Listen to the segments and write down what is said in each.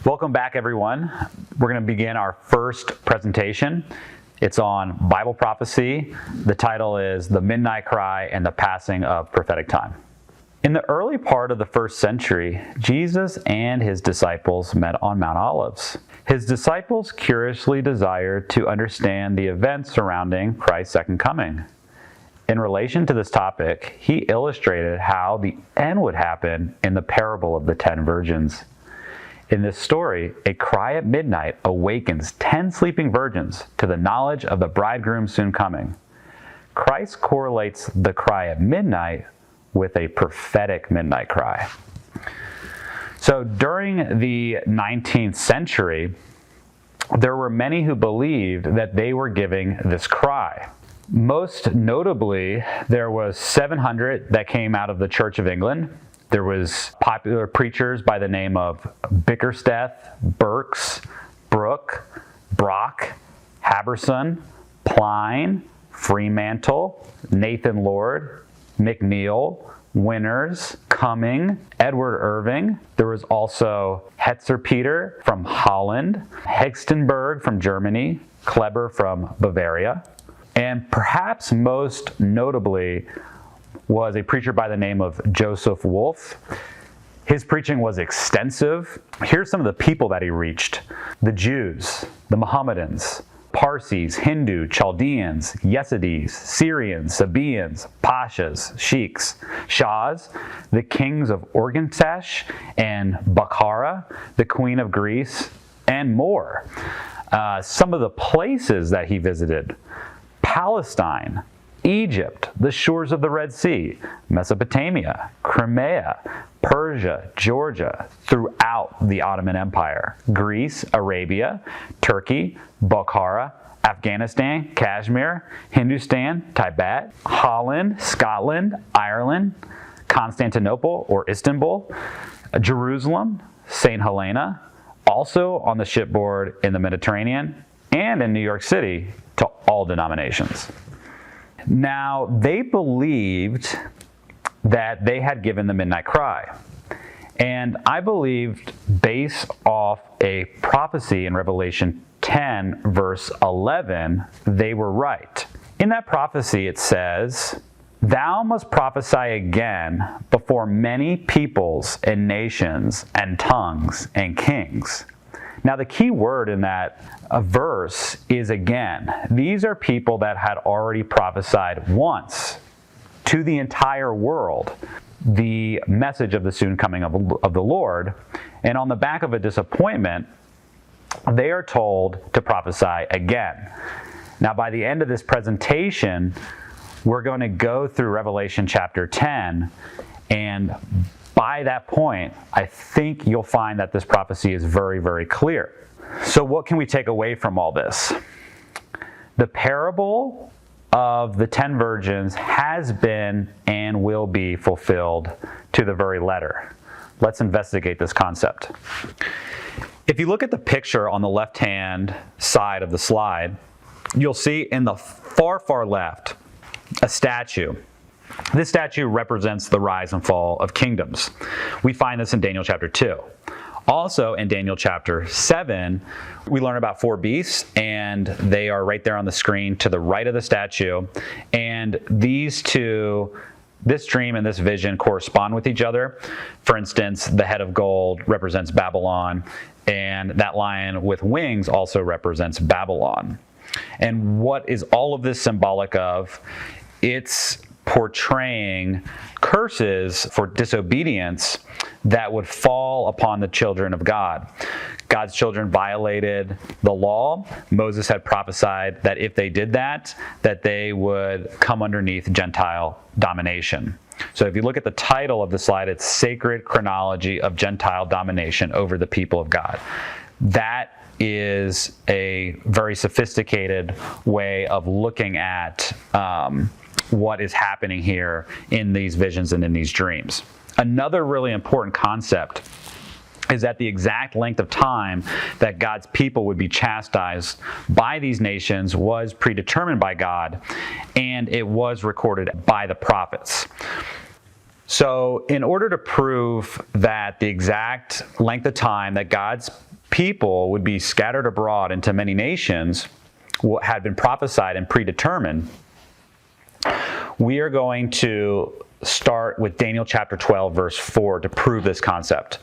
Welcome back, everyone. We're going to begin our first presentation. It's on Bible prophecy. The title is The Midnight Cry and the Passing of Prophetic Time. In the early part of the first century, Jesus and his disciples met on Mount Olives. His disciples curiously desired to understand the events surrounding Christ's second coming. In relation to this topic, he illustrated how the end would happen in the parable of the 10 virgins. In this story, a cry at midnight awakens 10 sleeping virgins to the knowledge of the bridegroom soon coming. Christ correlates the cry at midnight with a prophetic midnight cry. So during the 19th century, there were many who believed that they were giving this cry. Most notably, there was 700 that came out of the Church of England. There was popular preachers by the name of Bickersteth, Burks, Brooke, Brock, Haberson, Pline, Fremantle, Nathan Lord, McNeil, Winters, Cumming, Edward Irving. There was also Hetzer Peter from Holland, Hegstenberg from Germany, Kleber from Bavaria, and perhaps most notably was a preacher by the name of Joseph Wolf. His preaching was extensive. Here's some of the people that he reached: the Jews, the Mohammedans, Parsis, Hindu, Chaldeans, Yazidis, Syrians, Sabaeans, Pashas, Sheiks, Shahs, the kings of Organtash and Bukhara, the queen of Greece, and more. Some of the places that he visited: Palestine, Egypt, the shores of the Red Sea, Mesopotamia, Crimea, Persia, Georgia, throughout the Ottoman Empire, Greece, Arabia, Turkey, Bukhara, Afghanistan, Kashmir, Hindustan, Tibet, Holland, Scotland, Ireland, Constantinople or Istanbul, Jerusalem, St. Helena, also on the shipboard in the Mediterranean, and in New York City, to all denominations. Now, they believed that they had given the midnight cry. And I believed, based off a prophecy in Revelation 10, verse 11, they were right. In that prophecy, it says, "Thou must prophesy again before many peoples and nations and tongues and kings." Now, the key word in that verse is again. These are people that had already prophesied once to the entire world the message of the soon coming of the Lord. And on the back of a disappointment, they are told to prophesy again. Now, by the end of this presentation, we're going to go through Revelation chapter 10, and by that point, I think you'll find that this prophecy is very, very clear. So what can we take away from all this? The parable of the 10 virgins has been and will be fulfilled to the very letter. Let's investigate this concept. If you look at the picture on the left-hand side of the slide, you'll see in the far, far left a statue. This statue represents the rise and fall of kingdoms. We find this in Daniel chapter 2. Also in Daniel chapter 7, we learn about 4 beasts, and they are right there on the screen to the right of the statue. And these two, this dream and this vision, correspond with each other. For instance, the head of gold represents Babylon, and that lion with wings also represents Babylon. And what is all of this symbolic of? It's portraying curses for disobedience that would fall upon the children of God. God's children violated the law. Moses had prophesied that if they did that, that they would come underneath Gentile domination. So if you look at the title of the slide, it's Sacred Chronology of Gentile Domination over the People of God. That is a very sophisticated way of looking at what is happening here in these visions and in these dreams. Another really important concept is that the exact length of time that God's people would be chastised by these nations was predetermined by God, and it was recorded by the prophets. So in order to prove that the exact length of time that God's people would be scattered abroad into many nations, what had been prophesied and predetermined, we are going to start with Daniel chapter 12, verse 4 to prove this concept.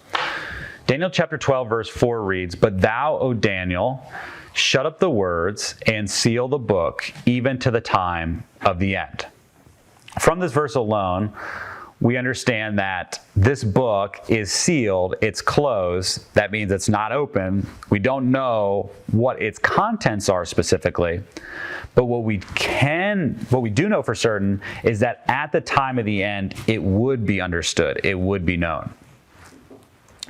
Daniel chapter 12, verse 4 reads, "But thou, O Daniel, shut up the words and seal the book, even to the time of the end." From this verse alone, we understand that this book is sealed, it's closed. That means it's not open. We don't know what its contents are specifically. But what we do know for certain is that at the time of the end, it would be understood, it would be known.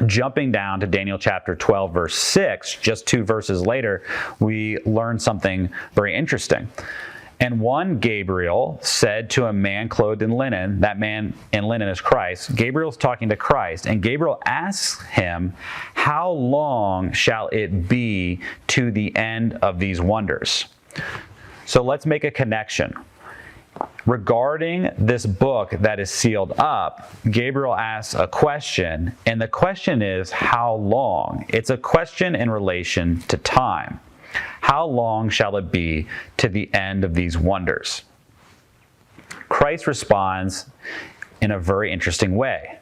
Jumping down to Daniel chapter 12, verse 6, just 2 verses later, we learn something very interesting. "And one Gabriel said to a man clothed in linen," that man in linen is Christ. Gabriel's talking to Christ, and Gabriel asks him, "How long shall it be to the end of these wonders?" So let's make a connection. Regarding this book that is sealed up, Gabriel asks a question, and the question is, how long? It's a question in relation to time. How long shall it be to the end of these wonders? Christ responds in a very interesting way.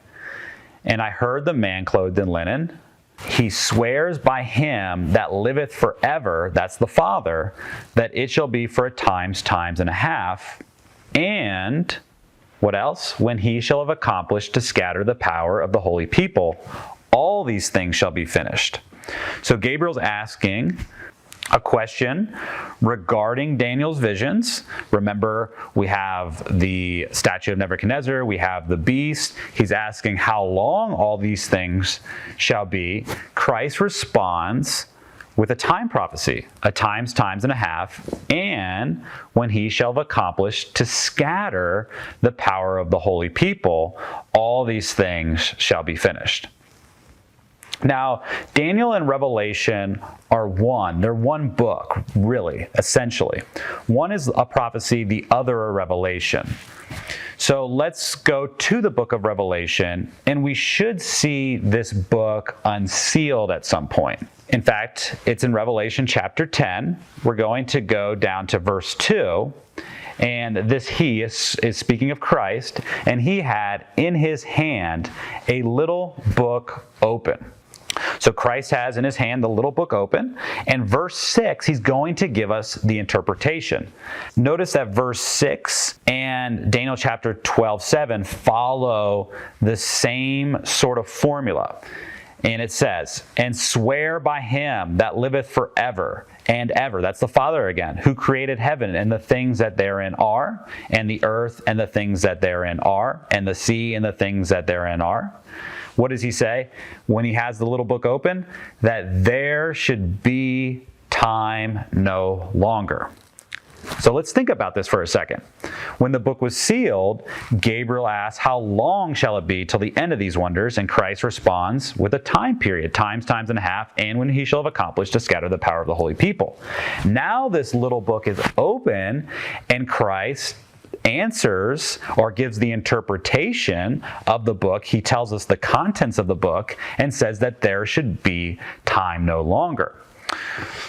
"And I heard the man clothed in linen. He swears by him that liveth forever," that's the Father, "that it shall be for a times and a half. And," what else? "When he shall have accomplished to scatter the power of the holy people, all these things shall be finished." So Gabriel's asking a question regarding Daniel's visions. Remember, we have the statue of Nebuchadnezzar, we have the beast. He's asking how long all these things shall be. Christ responds with a time prophecy, a times and a half, and when he shall have accomplished to scatter the power of the holy people, all these things shall be finished. Now, Daniel and Revelation are one. They're one book, really, essentially. One is a prophecy, the other a revelation. So let's go to the book of Revelation, and we should see this book unsealed at some point. In fact, it's in Revelation chapter 10. We're going to go down to verse 2. And this he is speaking of Christ, and he had in his hand a little book open. So Christ has in his hand the little book open, and verse 6, he's going to give us the interpretation. Notice that verse 6 and Daniel chapter 12:7 follow the same sort of formula. And it says, "And swear by him that liveth forever and ever," that's the Father again, "who created heaven and the things that therein are, and the earth and the things that therein are, and the sea and the things that therein are." What does he say when he has the little book open? That there should be time no longer. So let's think about this for a second. When the book was sealed, Gabriel asks, "How long shall it be till the end of these wonders?" And Christ responds with a time period, times and a half, "and when he shall have accomplished to scatter the power of the holy people." Now this little book is open, and Christ answers or gives the interpretation of the book. He tells us the contents of the book and says that there should be time no longer.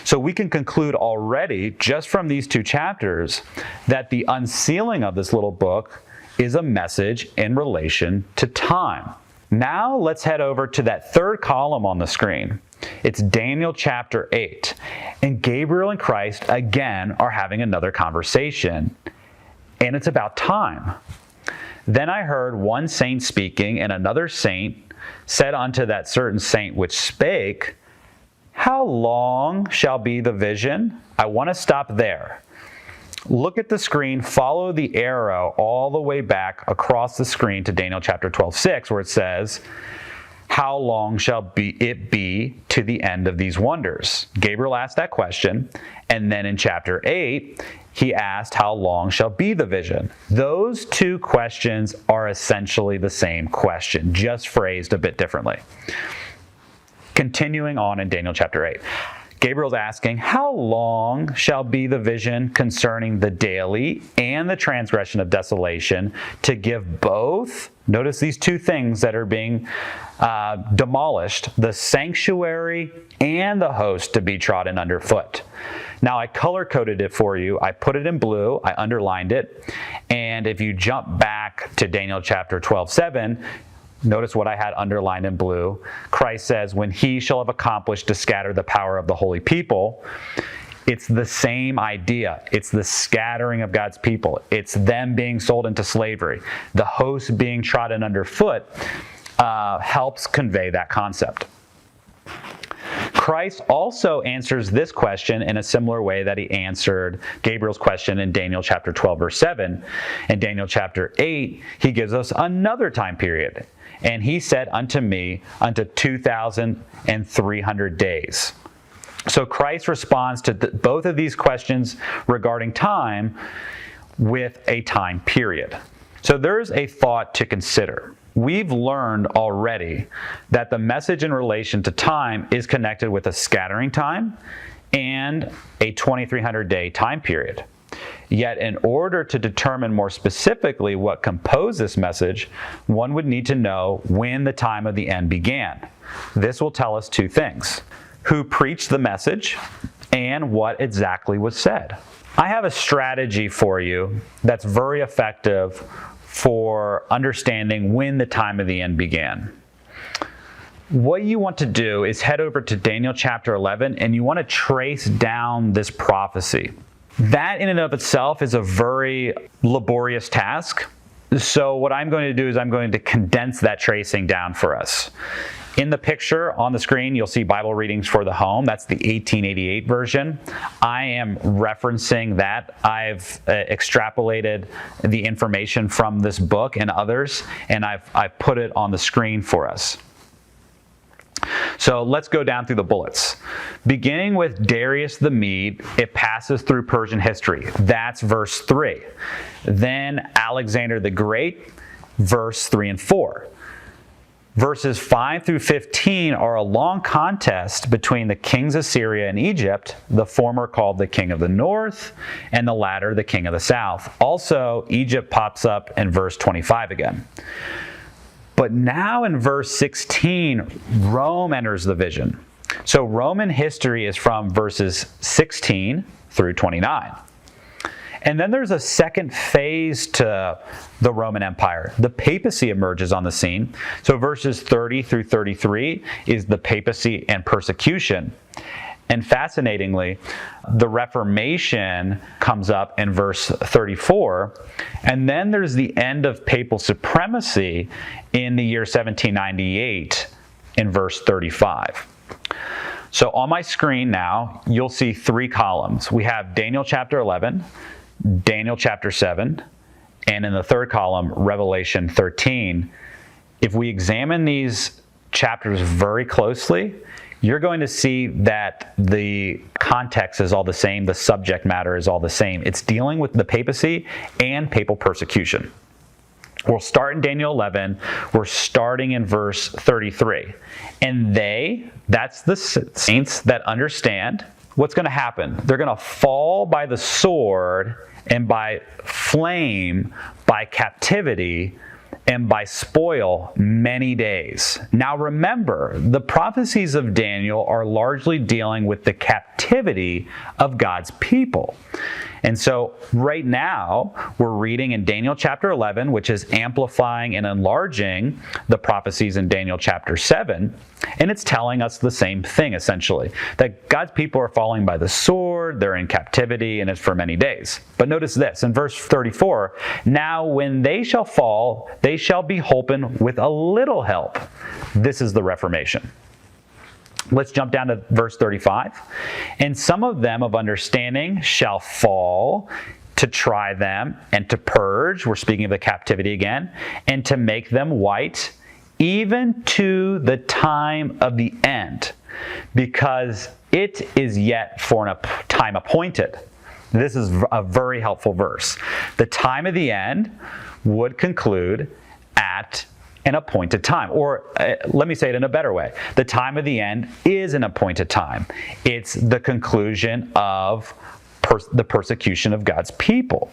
So we can conclude already, just from these 2 chapters, that the unsealing of this little book is a message in relation to time. Now let's head over to that 3rd column on the screen. It's Daniel chapter 8. And Gabriel and Christ, again, are having another conversation. And it's about time. "Then I heard one saint speaking, and another saint said unto that certain saint which spake, How long shall be the vision?" I want to stop there. Look at the screen, follow the arrow all the way back across the screen to Daniel chapter 12:6, where it says, "How long shall it be to the end of these wonders?" Gabriel asked that question, and then in chapter 8, he asked, "How long shall be the vision?" Those 2 questions are essentially the same question, just phrased a bit differently. Continuing on in Daniel chapter 8. Gabriel's asking, how long shall be the vision concerning the daily and the transgression of desolation, to give both, notice these two things that are being demolished, the sanctuary and the host to be trodden underfoot. Now I color-coded it for you. I put it in blue, I underlined it, and if you jump back to Daniel chapter 12:7, notice what I had underlined in blue. Christ says, when he shall have accomplished to scatter the power of the holy people. It's the same idea. It's the scattering of God's people. It's them being sold into slavery. The host being trodden underfoot helps convey that concept. Christ also answers this question in a similar way that he answered Gabriel's question in Daniel chapter 12, verse 7. In Daniel chapter 8, he gives us another time period. And he said unto me, unto 2,300 days. So Christ responds to both of these questions regarding time with a time period. So there's a thought to consider. We've learned already that the message in relation to time is connected with a scattering time and a 2,300-day time period. Yet in order to determine more specifically what composed this message, one would need to know when the time of the end began. This will tell us two things: who preached the message and what exactly was said. I have a strategy for you that's very effective for understanding when the time of the end began. What you want to do is head over to Daniel chapter 11, and you want to trace down this prophecy. That in and of itself is a very laborious task. So what I'm going to do is I'm going to condense that tracing down for us. In the picture on the screen, you'll see Bible readings for the home. That's the 1888 version. I am referencing that. I've extrapolated the information from this book and others, and I've put it on the screen for us. So let's go down through the bullets. Beginning with Darius the Mede, it passes through Persian history. That's verse 3. Then Alexander the Great, verse 3 and 4. Verses 5 through 15 are a long contest between the kings of Syria and Egypt, the former called the king of the north, and the latter the king of the south. Also, Egypt pops up in verse 25 again. But now in verse 16, Rome enters the vision. So Roman history is from verses 16 through 29. And then there's a second phase to the Roman Empire. The papacy emerges on the scene. So verses 30 through 33 is the papacy and persecution. And fascinatingly, the Reformation comes up in verse 34, and then there's the end of papal supremacy in the year 1798 in verse 35. So on my screen now, you'll see three columns. We have Daniel chapter 11, Daniel chapter 7, and in the third column, Revelation 13. If we examine these chapters very closely, you're going to see that the context is all the same, the subject matter is all the same. It's dealing with the papacy and papal persecution. We'll start in Daniel 11. We're starting in verse 33. And that's the saints that understand what's going to happen. They're going to fall by the sword and by flame, by captivity, and by spoil many days. Now remember, the prophecies of Daniel are largely dealing with the captivity of God's people. And so right now, we're reading in Daniel chapter 11, which is amplifying and enlarging the prophecies in Daniel chapter 7. And it's telling us the same thing, essentially, that God's people are falling by the sword, they're in captivity, and it's for many days. But notice this, in verse 34, now when they shall fall, they shall be holpen with a little help. This is the Reformation. Let's jump down to verse 35. And some of them of understanding shall fall to try them and to purge, we're speaking of the captivity again, and to make them white, even to the time of the end, because it is yet for a time appointed. This is a very helpful verse. The time of the end would conclude at an appointed time. Or let me say it in a better way. The time of the end is an appointed time. It's the conclusion of the persecution of God's people.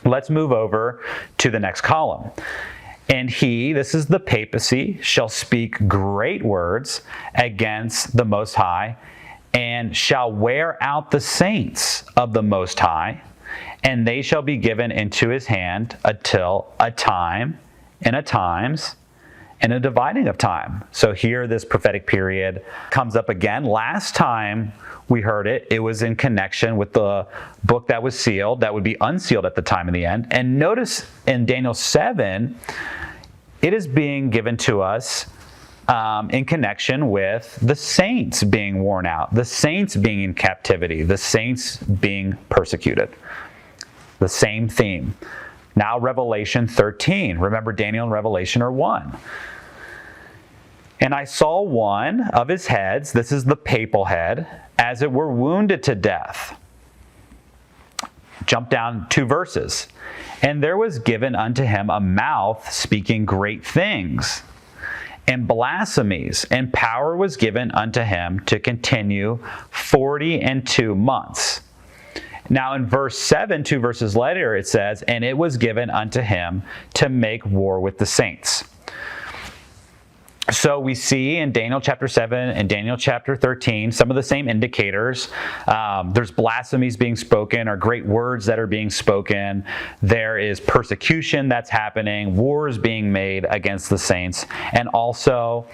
Let's move over to the next column. And he, this is the papacy, shall speak great words against the Most High, and shall wear out the saints of the Most High, and they shall be given into his hand until a time and a times and a dividing of time. So here this prophetic period comes up again. Last time we heard it, it was in connection with the book that was sealed, that would be unsealed at the time of the end. And notice in Daniel 7, it is being given to us in connection with the saints being worn out, the saints being in captivity, the saints being persecuted. The same theme. Now Revelation 13. Remember, Daniel and Revelation are one. And I saw one of his heads, this is the papal head, as it were wounded to death. Jump down 2 verses. And there was given unto him a mouth speaking great things, and blasphemies, and power was given unto him to continue 42 months. Now in verse 7, 2 verses later, it says, and it was given unto him to make war with the saints. So we see in Daniel chapter 7 and Daniel chapter 13 some of the same indicators. There's blasphemies being spoken, or great words that are being spoken. There is persecution that's happening, wars being made against the saints, and also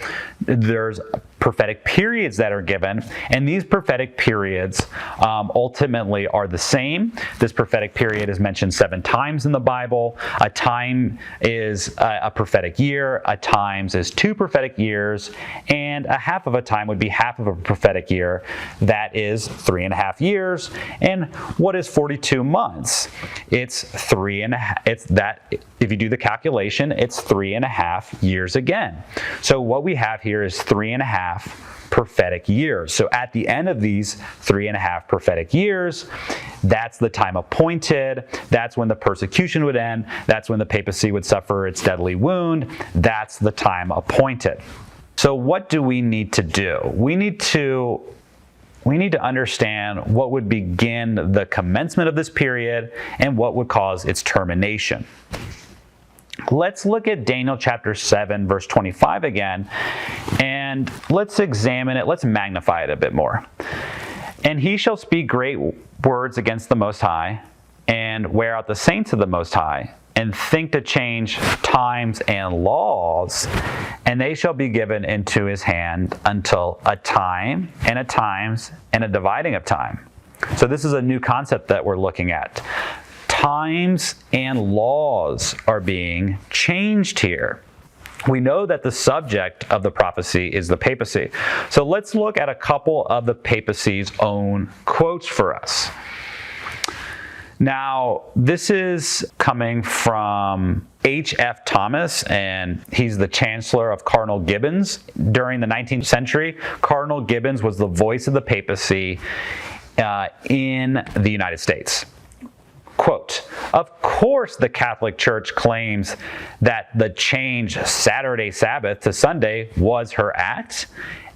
there's prophetic periods that are given, and these prophetic periods ultimately are the same. This prophetic period is mentioned 7 times in the Bible. A time is a prophetic year, a times is 2 prophetic years, and a half of a time would be half of a prophetic year. That is 3.5 years. And what is 42 months? It's 3.5. It's that. If you do the calculation, it's 3.5 years again. So what we have here is 3.5 prophetic years. So at the end of these 3.5 prophetic years, that's the time appointed. That's when the persecution would end. That's when the papacy would suffer its deadly wound. That's the time appointed. So what do we need to do? We need to understand what would begin the commencement of this period and what would cause its termination. Let's look at Daniel chapter 7, verse 25 again, and let's examine it. Let's magnify it a bit more. And he shall speak great words against the Most High, and wear out the saints of the Most High, and think to change times and laws, and they shall be given into his hand until a time and a times and a dividing of time. So this is a new concept that we're looking at. Times and laws are being changed here. We know that the subject of the prophecy is the papacy. So let's look at a couple of the papacy's own quotes for us. Now, this is coming from H.F. Thomas, and he's the chancellor of Cardinal Gibbons. During the 19th century, Cardinal Gibbons was the voice of the papacy in the United States. Quote, of course the Catholic Church claims that the change Saturday Sabbath to Sunday was her act,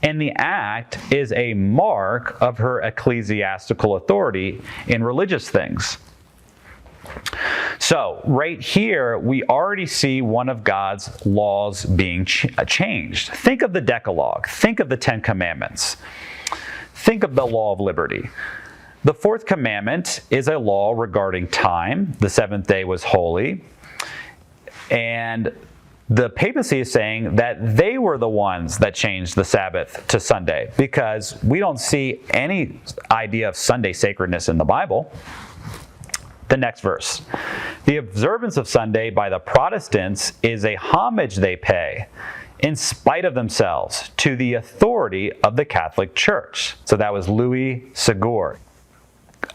and the act is a mark of her ecclesiastical authority in religious things. So right here, we already see one of God's laws being changed. Think of the Decalogue. Think of the 10 Commandments. Think of the law of liberty. The 4th commandment is a law regarding time. The 7th day was holy. And the papacy is saying that they were the ones that changed the Sabbath to Sunday, because we don't see any idea of Sunday sacredness in the Bible. The next verse. The observance of Sunday by the Protestants is a homage they pay, in spite of themselves, to the authority of the Catholic Church. So that was Louis Segura.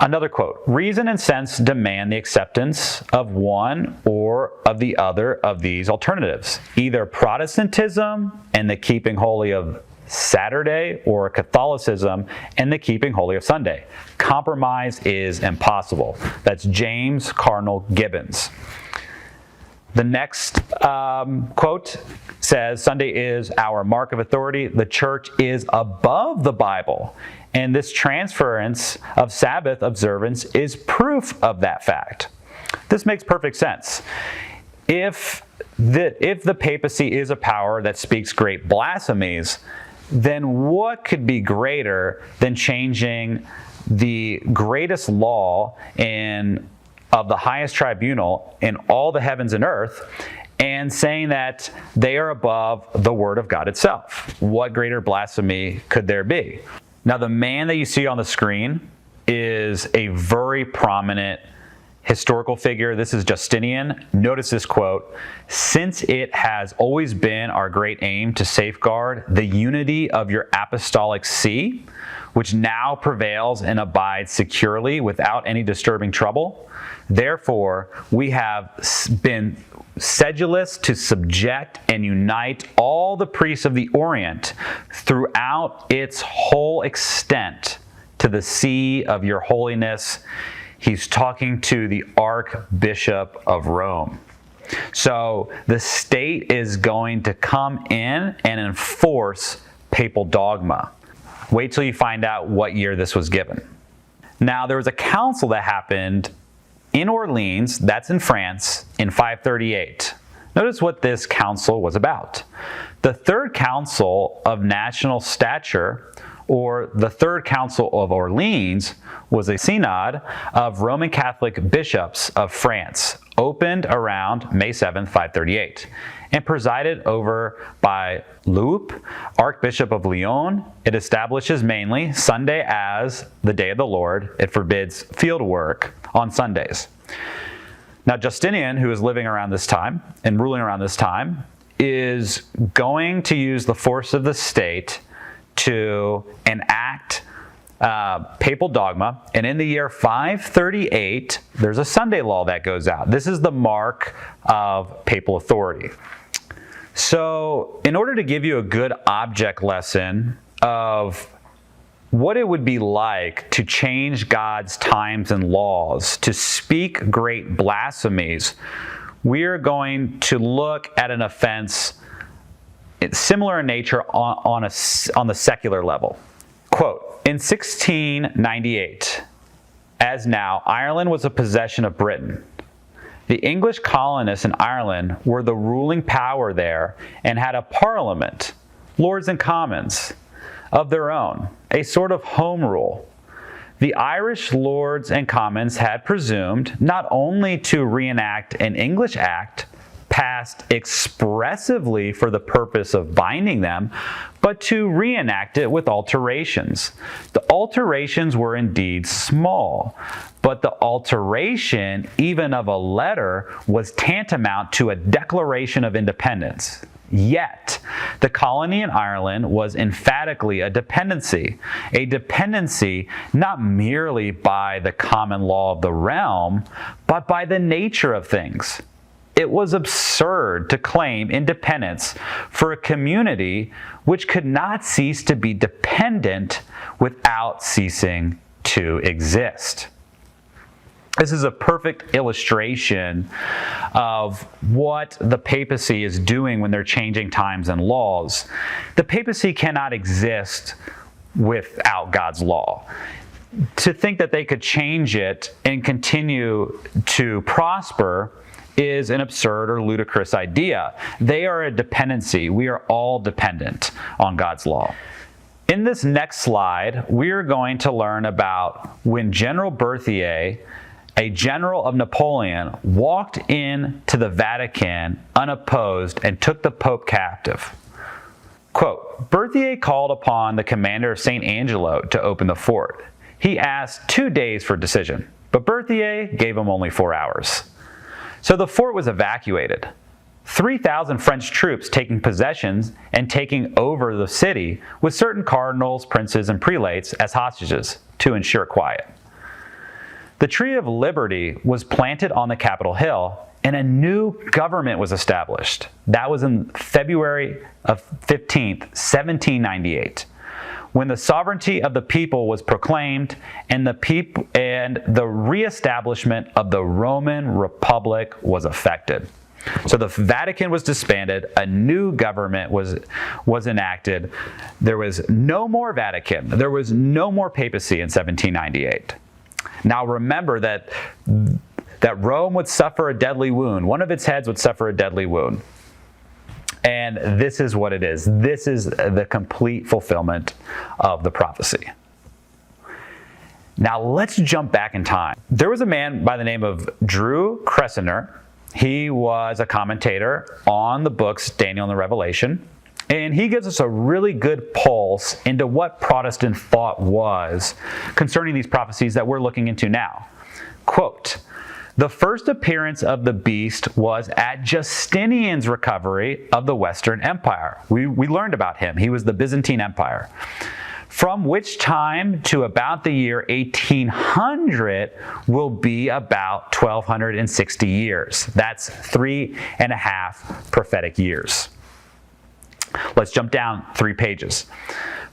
Another quote, reason and sense demand the acceptance of one or of the other of these alternatives, either Protestantism and the keeping holy of Saturday, or Catholicism and the keeping holy of Sunday. Compromise is impossible. That's James Cardinal Gibbons. The next quote says, Sunday is our mark of authority. The church is above the Bible. And this transference of Sabbath observance is proof of that fact. This makes perfect sense. If the papacy is a power that speaks great blasphemies, then what could be greater than changing the greatest law of the highest tribunal in all the heavens and earth and saying that they are above the Word of God itself? What greater blasphemy could there be? Now, the man that you see on the screen is a very prominent historical figure. This is Justinian. Notice this quote: "Since it has always been our great aim to safeguard the unity of your apostolic see, which now prevails and abides securely without any disturbing trouble, therefore we have been sedulous to subject and unite all the priests of the Orient throughout its whole extent to the see of your holiness." He's talking to the Archbishop of Rome. So the state is going to come in and enforce papal dogma. Wait till you find out what year this was given. Now, there was a council that happened in Orleans, that's in France, in 538. Notice what this council was about. The Third Council of National Stature, or the Third Council of Orleans, was a synod of Roman Catholic bishops of France, opened around May 7, 538, and presided over by Loup, Archbishop of Lyon. It establishes mainly Sunday as the day of the Lord. It forbids field work on Sundays. Now, Justinian, who is living around this time and ruling around this time, is going to use the force of the state to enact papal dogma. And in the year 538, there's a Sunday law that goes out. This is the mark of papal authority. So in order to give you a good object lesson of what it would be like to change God's times and laws, to speak great blasphemies, we are going to look at an offense similar in nature on the secular level. Quote, "In 1698, as now, Ireland was a possession of Britain. The English colonists in Ireland were the ruling power there and had a parliament, lords and commons, of their own, a sort of home rule. The Irish lords and commons had presumed not only to reenact an English act passed expressively for the purpose of binding them, but to reenact it with alterations. The alterations were indeed small, but the alteration, even of a letter, was tantamount to a declaration of independence. Yet, the colony in Ireland was emphatically a dependency not merely by the common law of the realm, but by the nature of things. It was absurd to claim independence for a community which could not cease to be dependent without ceasing to exist." This is a perfect illustration of what the papacy is doing when they're changing times and laws. The papacy cannot exist without God's law. To think that they could change it and continue to prosper is an absurd or ludicrous idea. They are a dependency. We are all dependent on God's law. In this next slide, we are going to learn about when General Berthier, a general of Napoleon, walked into the Vatican unopposed and took the Pope captive. Quote, "Berthier called upon the commander of St. Angelo to open the fort. He asked 2 days for decision, but Berthier gave him only 4 hours. So the fort was evacuated. 3,000 French troops taking possessions and taking over the city with certain cardinals, princes, and prelates as hostages to ensure quiet. The Tree of Liberty was planted on the Capitol Hill, and a new government was established. That was in February of 15th, 1798. When the sovereignty of the people was proclaimed and the reestablishment of the Roman Republic was effected." So the Vatican was disbanded, a new government was enacted. There was no more Vatican. There was no more papacy in 1798. Now remember that Rome would suffer a deadly wound. One of its heads would suffer a deadly wound. And this is what it is. This is the complete fulfillment of the prophecy. Now let's jump back in time. There was a man by the name of Drew Cressiner. He was a commentator on the books Daniel and the Revelation, and he gives us a really good pulse into what Protestant thought was concerning these prophecies that we're looking into now. Quote, "The first appearance of the beast was at Justinian's recovery of the Western Empire." We learned about him. He was the Byzantine Empire. "From which time to about the year 1800 will be about 1260 years. That's 3.5 prophetic years. Let's jump down 3 pages.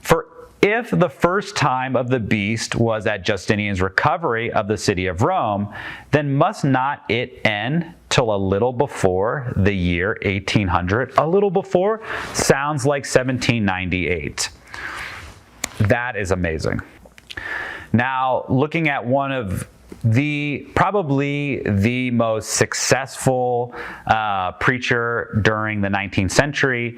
"For if the first time of the beast was at Justinian's recovery of the city of Rome, then must not it end till a little before the year 1800? A little before sounds like 1798. That is amazing. Now, looking at one of probably the most successful preacher during the 19th century,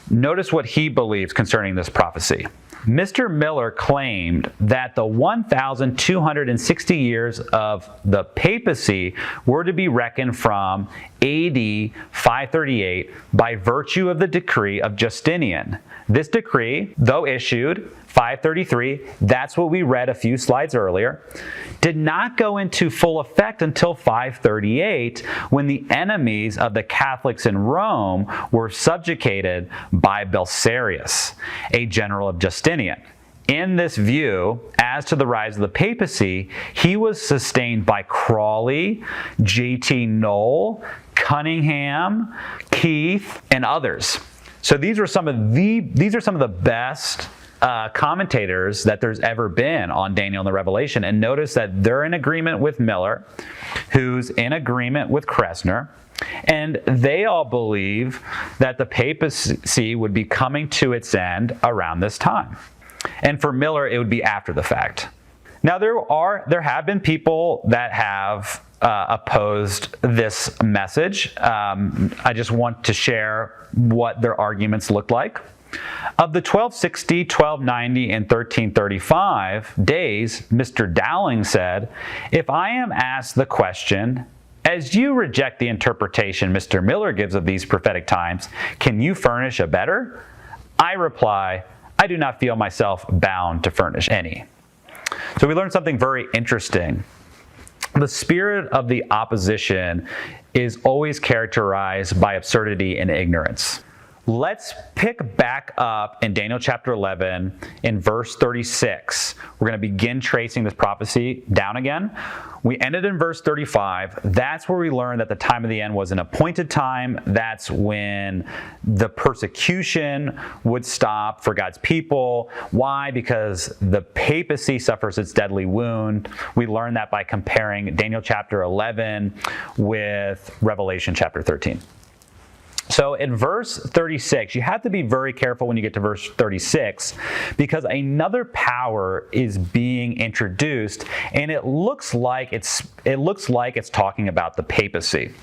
notice what he believes concerning this prophecy. Mr. Miller claimed that the 1,260 years of the papacy were to be reckoned from AD 538 by virtue of the decree of Justinian. This decree, though issued 533, that's what we read a few slides earlier, did not go into full effect until 538, when the enemies of the Catholics in Rome were subjugated by Belisarius, a general of Justinian. In this view, as to the rise of the papacy, he was sustained by Crawley, J.T. Knoll, Cunningham, Keith, and others. So these are some of the best commentators that there's ever been on Daniel and the Revelation. And notice that they're in agreement with Miller, who's in agreement with Cressiner, and they all believe that the papacy would be coming to its end around this time. And for Miller, it would be after the fact. Now, there have been people that have opposed this message. I just want to share what their arguments look like. Of the 1260, 1290, and 1335 days, Mr. Dowling said, "If I am asked the question, as you reject the interpretation Mr. Miller gives of these prophetic times, can you furnish a better? I reply, I do not feel myself bound to furnish any." So we learned something very interesting. The spirit of the opposition is always characterized by absurdity and ignorance. Let's pick back up in Daniel chapter 11 in verse 36. We're going to begin tracing this prophecy down again. We ended in verse 35. That's where we learned that the time of the end was an appointed time. That's when the persecution would stop for God's people. Why? Because the papacy suffers its deadly wound. We learned that by comparing Daniel chapter 11 with Revelation chapter 13. So in verse 36, you have to be very careful when you get to verse 36, because another power is being introduced, and it looks like it's talking about the papacy.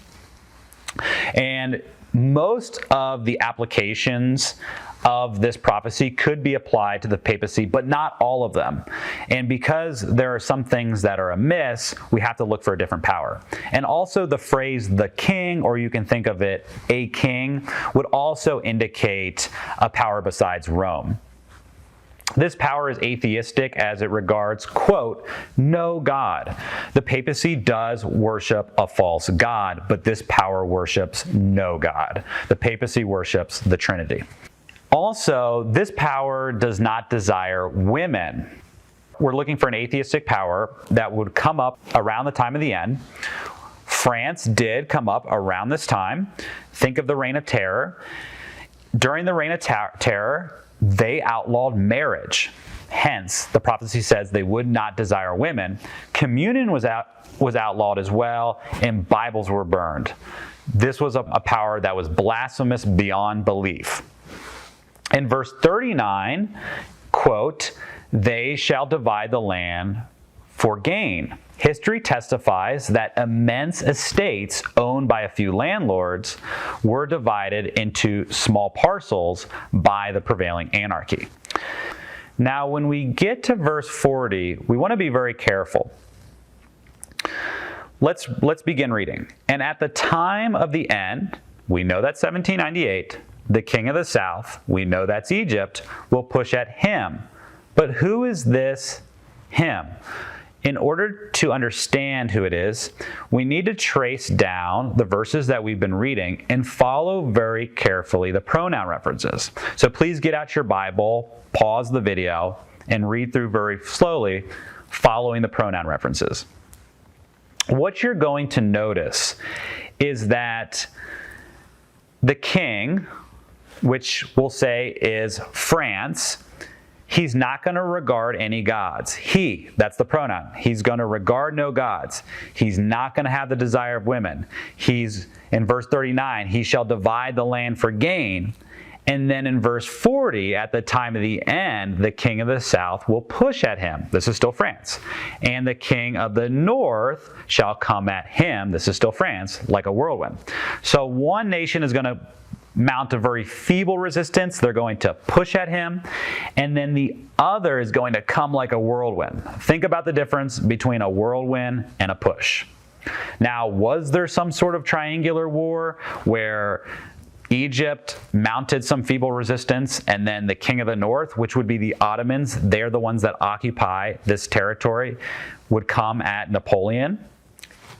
And most of the applications of this prophecy could be applied to the papacy, but not all of them. And because there are some things that are amiss, we have to look for a different power. And also the phrase "the king," or you can think of it, "a king," would also indicate a power besides Rome. This power is atheistic as it regards, quote, no God. The papacy does worship a false god, but this power worships no God. The papacy worships the Trinity. Also, this power does not desire women. We're looking for an atheistic power that would come up around the time of the end. France did come up around this time. Think of the Reign of Terror. During the Reign of Terror, they outlawed marriage. Hence, the prophecy says they would not desire women. Communion was outlawed as well, and Bibles were burned. This was a power that was blasphemous beyond belief. In verse 39, quote, "They shall divide the land for gain." History testifies that immense estates owned by a few landlords were divided into small parcels by the prevailing anarchy. Now, when we get to verse 40, we want to be very careful. Let's begin reading. "And at the time of the end," we know that's 1798, "the king of the south," we know that's Egypt, "will push at him." But who is this him? In order to understand who it is, we need to trace down the verses that we've been reading and follow very carefully the pronoun references. So please get out your Bible, pause the video, and read through very slowly, following the pronoun references. What you're going to notice is that the king, which we'll say is France, he's not going to regard any gods. He, that's the pronoun. He's going to regard no gods. He's not going to have the desire of women. He's, in verse 39, he shall divide the land for gain. And then in verse 40, at the time of the end, the king of the south will push at him. This is still France. And the king of the north shall come at him. This is still France, like a whirlwind. So one nation is going to mount a very feeble resistance. They're going to push at him. And then the other is going to come like a whirlwind. Think about the difference between a whirlwind and a push. Now, was there some sort of triangular war where Egypt mounted some feeble resistance, and then the king of the north, which would be the Ottomans, they're the ones that occupy this territory, would come at Napoleon?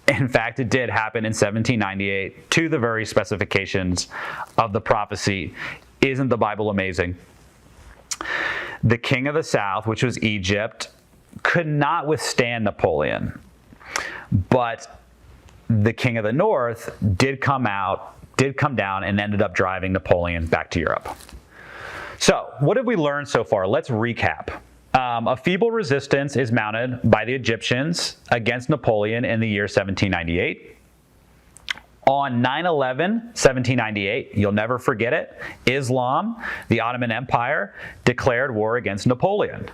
In fact, it did happen in 1798 to the very specifications of the prophecy. Isn't the Bible amazing? The king of the south, which was Egypt, could not withstand Napoleon. But the king of the north did come down and ended up driving Napoleon back to Europe. So, what have we learned so far? Let's recap. A feeble resistance is mounted by the Egyptians against Napoleon in the year 1798. On 9/11, 1798, you'll never forget it, Islam, the Ottoman Empire, declared war against Napoleon.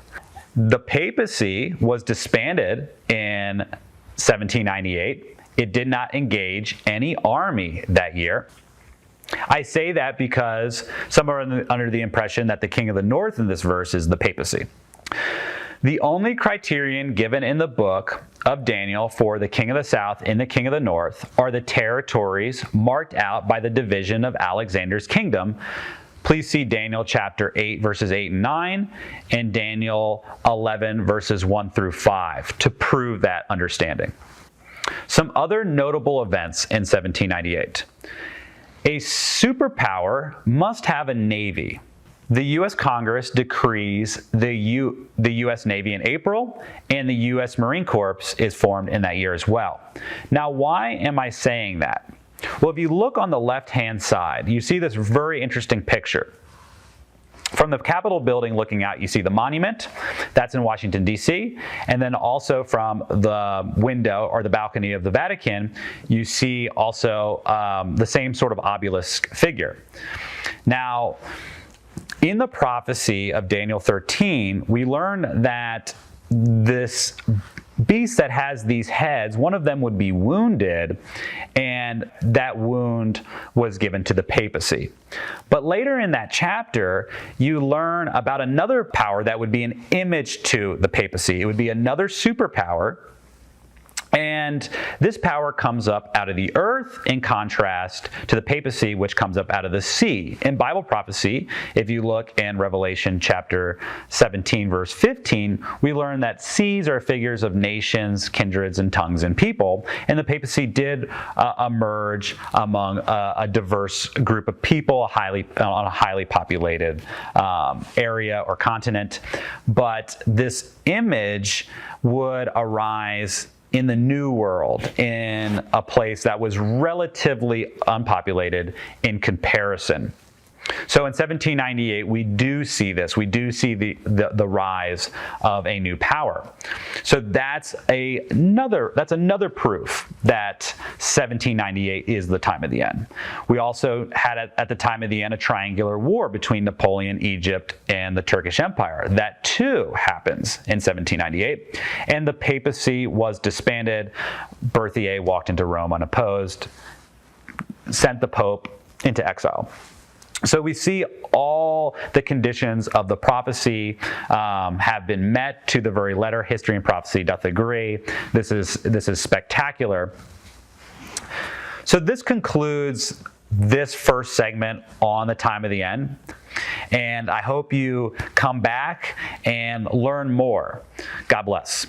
The papacy was disbanded in 1798. It did not engage any army that year. I say that because some are under the impression that the king of the north in this verse is the papacy. The only criterion given in the book of Daniel for the king of the south and the king of the north are the territories marked out by the division of Alexander's kingdom. Please see Daniel chapter 8, verses 8 and 9, and Daniel 11, verses 1 through 5 to prove that understanding. Some other notable events in 1798. A superpower must have a navy. The U.S. Congress decrees the U.S. Navy in April, and the U.S. Marine Corps is formed in that year as well. Now, why am I saying that? Well, if you look on the left-hand side, you see this very interesting picture. From the Capitol building looking out, you see the monument. That's in Washington, D.C. And then also from the window or the balcony of the Vatican, you see also the same sort of obelisk figure. Now, in the prophecy of Daniel 13, we learn that this beast that has these heads, one of them would be wounded, and that wound was given to the papacy. But later in that chapter, you learn about another power that would be an image to the papacy. It would be another superpower. And this power comes up out of the earth in contrast to the papacy, which comes up out of the sea. In Bible prophecy, if you look in Revelation chapter 17, verse 15, we learn that seas are figures of nations, kindreds, and tongues and people. And the papacy did emerge among a diverse group of people on a highly populated area or continent. But this image would arise in the New World, in a place that was relatively unpopulated in comparison. So in 1798, we do see this. We do see the rise of a new power. So that's another proof that 1798 is the time of the end. We also had at the time of the end a triangular war between Napoleon, Egypt, and the Turkish Empire. That too happens in 1798. And the papacy was disbanded. Berthier walked into Rome unopposed, sent the Pope into exile. So we see all the conditions of the prophecy have been met to the very letter. History and prophecy doth agree. This is spectacular. So this concludes this first segment on the time of the end. And I hope you come back and learn more. God bless.